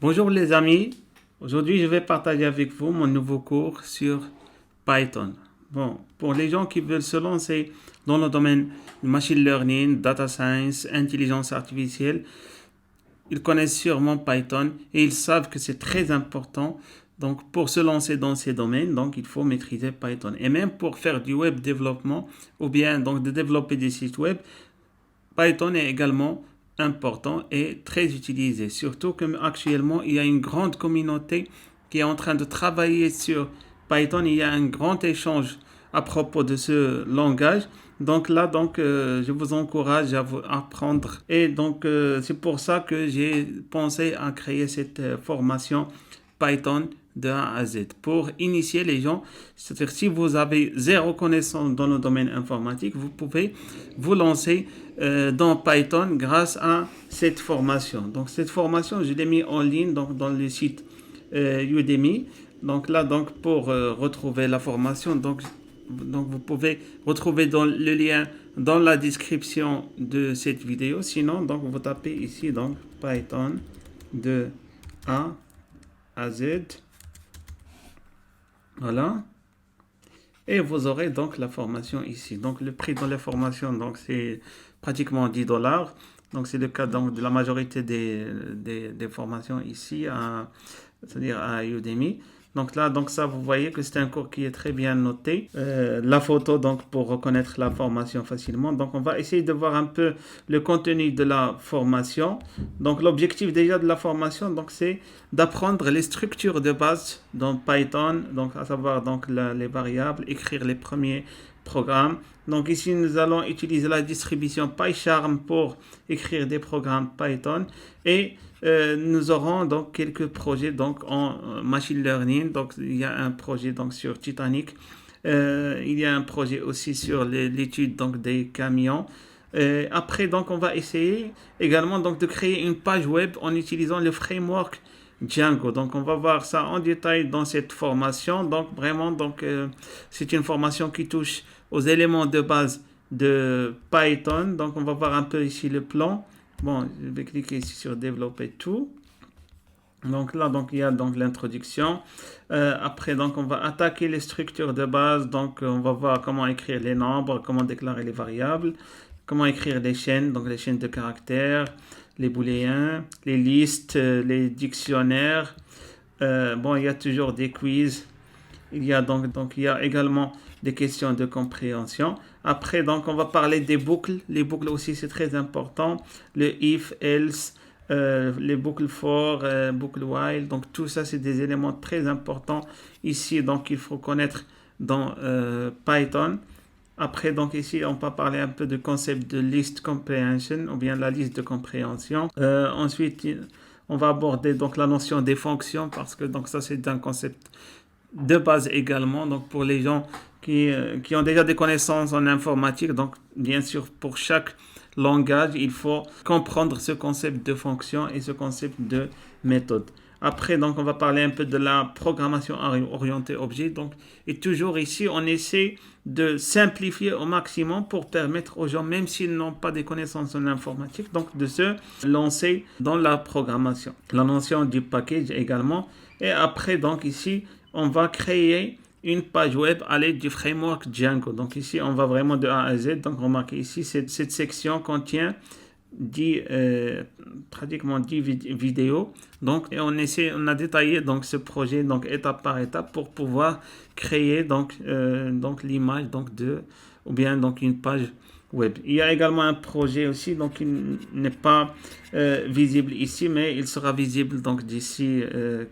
Bonjour les amis, aujourd'hui je vais partager avec vous mon nouveau cours sur Python. Bon, pour les gens qui veulent se lancer dans le domaine du machine learning, data science, intelligence artificielle, ils connaissent sûrement Python et ils savent que c'est très important. Donc pour se lancer dans ces domaines, donc il faut maîtriser Python. Et même pour faire du web développement ou bien donc de développer des sites web, Python est également important et très utilisé. Surtout qu'actuellement, il y a une grande communauté qui est en train de travailler sur Python. Il y a un grand échange à propos de ce langage. Donc là, je vous encourage à vous apprendre. Et donc, c'est pour ça que j'ai pensé à créer cette formation Python de A à Z pour initier les gens. C'est-à-dire si vous avez zéro connaissance dans le domaine informatique, vous pouvez vous lancer dans Python grâce à cette formation. Donc cette formation, je l'ai mis en ligne donc, dans le site Udemy. Donc là, donc, pour retrouver la formation, donc vous pouvez retrouver dans le lien dans la description de cette vidéo. Sinon, donc vous tapez ici donc Python de A à Z. Voilà. Et vous aurez donc la formation ici. Donc le prix de la formation, donc c'est pratiquement 10 dollars. Donc c'est le cas donc, de la majorité des formations ici, c'est-à-dire à Udemy. Donc là, donc ça, vous voyez que c'est un cours qui est très bien noté. La photo, donc pour reconnaître la formation facilement. Donc on va essayer de voir un peu le contenu de la formation. Donc l'objectif déjà de la formation, donc c'est d'apprendre les structures de base dans Python, donc à savoir donc les variables, écrire les premiers programmes. Donc ici, nous allons utiliser la distribution PyCharm pour écrire des programmes Python et nous aurons donc quelques projets donc en machine learning. Donc il y a un projet donc sur Titanic. Il y a un projet aussi sur l'étude donc des camions. Après donc on va essayer également donc de créer une page web en utilisant le framework Django. Donc on va voir ça en détail dans cette formation. Donc vraiment donc c'est une formation qui touche aux éléments de base de Python. Donc on va voir un peu ici le plan. Bon, je vais cliquer ici sur développer tout. Donc là, donc il y a donc l'introduction. Après, donc on va attaquer les structures de base. Donc on va voir comment écrire les nombres, comment déclarer les variables, comment écrire les chaînes, donc les chaînes de caractères, les booléens, les listes, les dictionnaires. Bon, il y a toujours des quiz. Il y a donc il y a également des questions de compréhension. Après, donc, on va parler des boucles. Les boucles aussi, c'est très important. Le if, else, les boucles for, boucle while. Donc, tout ça, c'est des éléments très importants ici. Donc, il faut connaître dans Python. Après, donc ici, on va parler un peu du concept de list comprehension ou bien la liste de compréhension. Ensuite, on va aborder donc la notion des fonctions parce que donc ça, c'est un concept de base également, donc pour les gens qui ont déjà des connaissances en informatique. Donc bien sûr, pour chaque langage, il faut comprendre ce concept de fonction et ce concept de méthode. Après, donc, on va parler un peu de la programmation orientée objet. Donc, et toujours ici, on essaie de simplifier au maximum pour permettre aux gens, même s'ils n'ont pas des connaissances en informatique, donc de se lancer dans la programmation. La notion du package également. Et après, donc ici, on va créer une page web à l'aide du framework Django. Donc ici, on va vraiment de A à Z. Donc remarquez ici, cette section contient pratiquement 10 vidéos. Donc et on a détaillé donc ce projet donc étape par étape pour pouvoir créer donc l'image donc ou bien donc une page web. Il y a également un projet aussi donc il n'est pas visible ici, mais il sera visible donc d'ici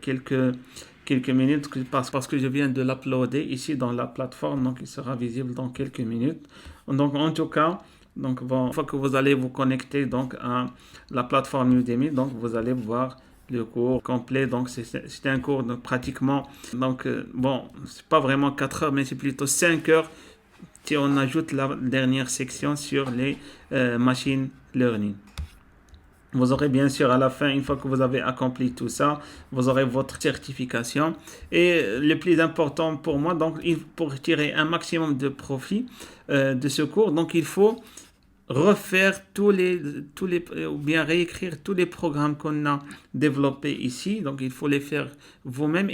quelques minutes parce que je viens de l'uploader ici dans la plateforme, donc il sera visible dans quelques minutes. Donc en tout cas, donc bon, une fois que vous allez vous connecter donc à la plateforme Udemy, donc vous allez voir le cours complet. Donc c'est un cours donc pratiquement donc bon, c'est pas vraiment 4 heures mais c'est plutôt 5 heures si on ajoute la dernière section sur les machine learning. Vous aurez bien sûr à la fin, une fois que vous avez accompli tout ça, vous aurez votre certification. Et le plus important pour moi, donc pour tirer un maximum de profit de ce cours, donc il faut refaire ou bien réécrire tous les programmes qu'on a développés ici. Donc, il faut les faire vous-même.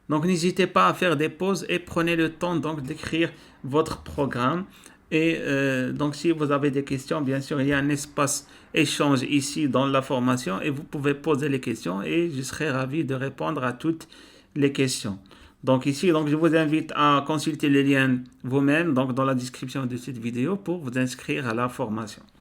Donc, n'hésitez pas à faire des pauses et prenez le temps donc d'écrire votre programme. Et donc, si vous avez des questions, bien sûr, il y a un espace échange ici dans la formation et vous pouvez poser les questions et je serai ravi de répondre à toutes les questions. Donc ici, donc je vous invite à consulter les liens vous-même donc dans la description de cette vidéo pour vous inscrire à la formation.